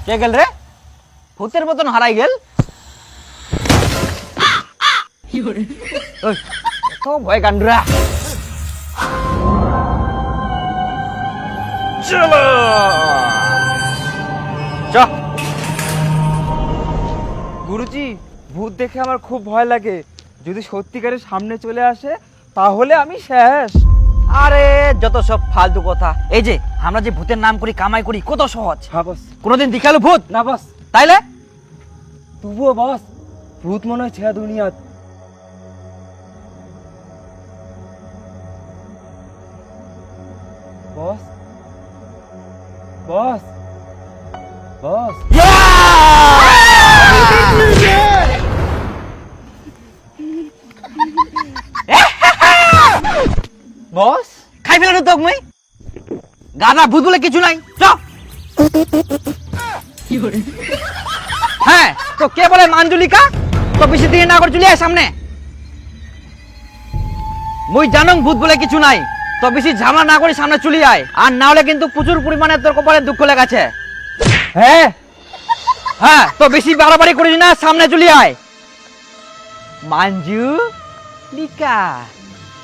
কে গেল রে? ভূতের মতন হারাই গেল। তো ভয় কান্ডুরা। চলো চ। গুরুজি, ভূত দেখে আমার খুব ভয় লাগে। যদি সত্যিকারের সামনে চলে আসে তাহলে আমি শেষ। আরে যত সব ফালতু কথা। এই যে আমরা যে ভূতের নাম করি কামাই করি কত সহজ। হ্যাঁ বস। কোনোদিন দেখালো ভূত না বস, তাইলে তবুও বস ভূত মনে হয় ছেড়া দুনিয়াত। বস বস বস বস খাই ফেলানো তো মই গাদা ভূত বলে কিছু নাই। চ। হ্যাঁ তো কে বলে মাঞ্জুলিকা? তো বেশি দিয়ে না করে চলে আয় সামনে। মুই জানং ভূত বলে কিছু নাই, তো বেশি ঝামেলা না করে সামনে চলে আয়। আর না হলে কিন্তু প্রচুর পরিমাণে তোর কপালে দুঃখ লেগেছে। হ্যাঁ হ্যাঁ তো বেশি বাড়াবাড়ি করিস না, সামনে চলে আয়। মাঞ্জুলিকা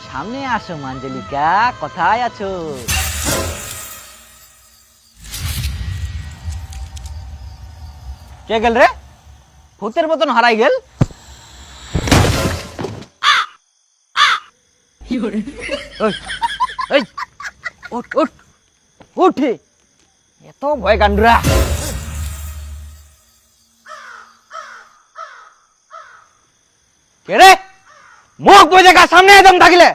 সামনে আসো। মাঞ্জুলিকা কোথায় আছো? কে গেল রে? ভূতের মতন হারাই গেল। উঠে এত ভয় কান্ডুরা। কে রে? মুখ বুঝে গা সামনে একদম থাকিলে।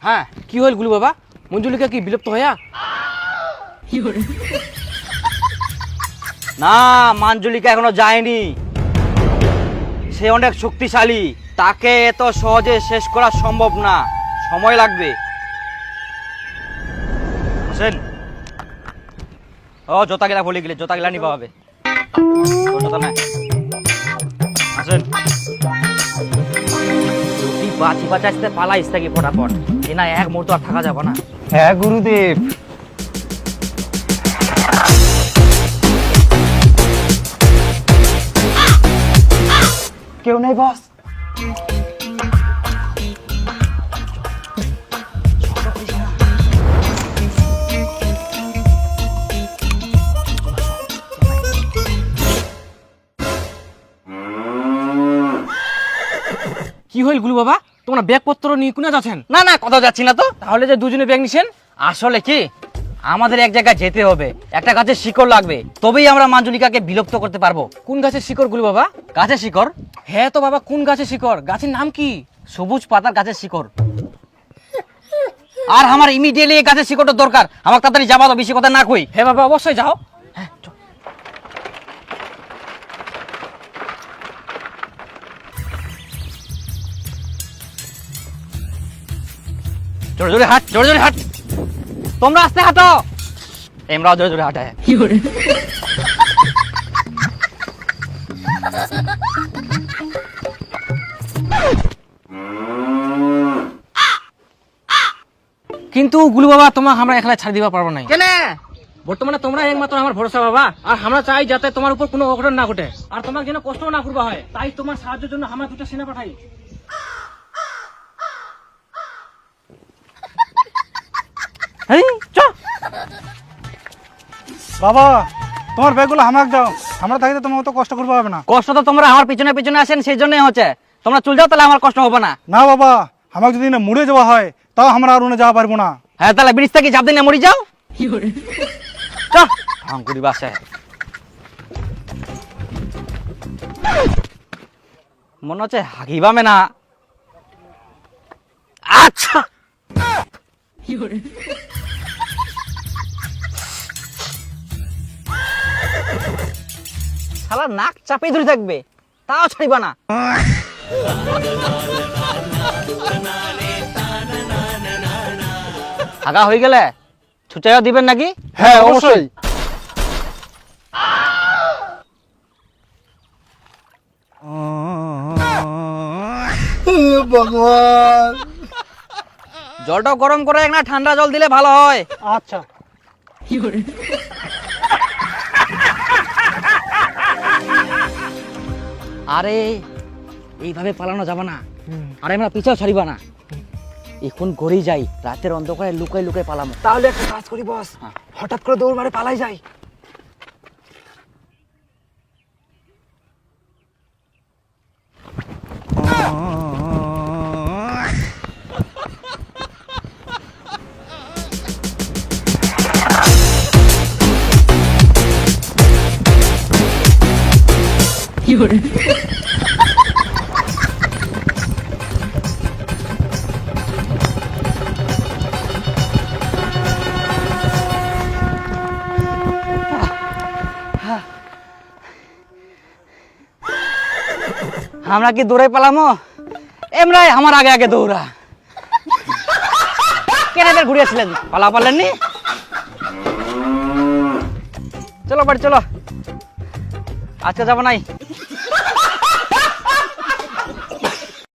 হ্যাঁ কি হল গুলু বাবা? মঞ্জুলিকা কি বিলুপ্ত হইয়া? না, মাঞ্জুলিকা এখনো যায়নি। সে অনেক শক্তিশালী, তাকে এত সহজে শেষ করা সম্ভব না, সময় লাগবে। হোসেন ও জোতা গেলা বলে গেলে, জোতা গেলা নিবা হবে। ও জোতা নাই আসেন। তুই বাঁচি বাঁচাইতে পালাইস থাকি ফটাফট, এ না এক মুহূর্ত আর থাকা যাবে না। হ্যাঁ গুরুদেব। কেউ নাই বস। কি হইল গুলু বাবা? তোমরা ব্যাগপত্র নিয়ে কোনা যাচ্ছেন? না না, কোথাও যাচ্ছি না তো। তাহলে যে দুজনে ব্যাগ নিছেন? আসলে কি, আমাদের এক জায়গায় যেতে হবে, একটা গাছের শিকড় লাগবে, তবেই আমরা মাঞ্জুলিকাকে বিলুপ্ত করতে পারবো। কোন গাছের শিকড় গুলু বাবা? গাছের শিকড়? হ্যাঁ তো বাবা, কোন গাছের শিকড়? গাছের নাম কি? সবুজ পাতার গাছের শিকড়। আর আমার ইমিডিয়েটলি এই গাছের শিকড়টা দরকার, আমার তাড়াতাড়ি যাবা তো, বেশি কথা না কই। হ্যাঁ বাবা অবশ্যই যাও। জোরে জোরে হাঁট, জোরে জোরে হাঁট। তোমরা আস্তে হাঁটো, আমরাও জোরে জোরে হাঁটায়। কিন্তু গুলু বাবা তোমাকে আমরা একলা ছাড় দিবা পারবো না। কেন? বর্তমানে তোমরা একমাত্র আমার ভরসা বাবা, আর আমরা চাই যাতে তোমার উপর কোনো অঘটন না ঘটে, আর তোমাকে যেন কষ্ট না করবা হয়। তাই তোমার সাহায্যের জন্য আমরা দুটো সেনা পাঠাই। এই চ। বাবা তোমার ব্যাগগুলো আমাকে দাও, আমরা থাকতে তোমাকে তো কষ্ট করবো হবে না। কষ্ট তো তোমরা আমার পিছনে পিছনে আসেন, সেই জন্যই হচ্ছে। তোমরা চলে যাও, তাহলে আমার কষ্ট হবে না। না বাবা, আমাকে যদি না মুড়ে যাওয়া হয় তাও আমরা আর উনে যাওয়া পারবো না। হ্যাঁ তাহলে ব্রিজ থেকে ঝাঁপ দিনে মরি যাও। চ ভাঙকুড়ি বাসে। মনে হচ্ছে হাগিবামে না। আচ্ছা শালা নাক চাপিয়ে ধরে থাকবে, তাও ছাড়িবা না। আগা হয়ে গেলে ছুটাইয়া দিবেন নাকি? হ্যাঁ অবশ্যই। ভগবান। জলটাও গরম করে না, ঠান্ডা জল দিলে ভালো হয়। আচ্ছা। আরে এইভাবে পালানো যাবে না, আর আমরা পিছাও ছাড়িবা না। এখন ঘরেই যাই, রাতের অন্ধকারে লুকাই লুকাই পালামো। তাহলে একটা কাজ করি বস, হঠাৎ করে দৌড় মারে পালাই যাই। আমরা কি দৌড়াই পালামো? এমরাই আমার আগে আগে দৌড়া। কেন এদের ঘুরিয়েছিলেন, পালা পারলেননি? চলো বাড়ি চলো, আজকে যাবো নাই।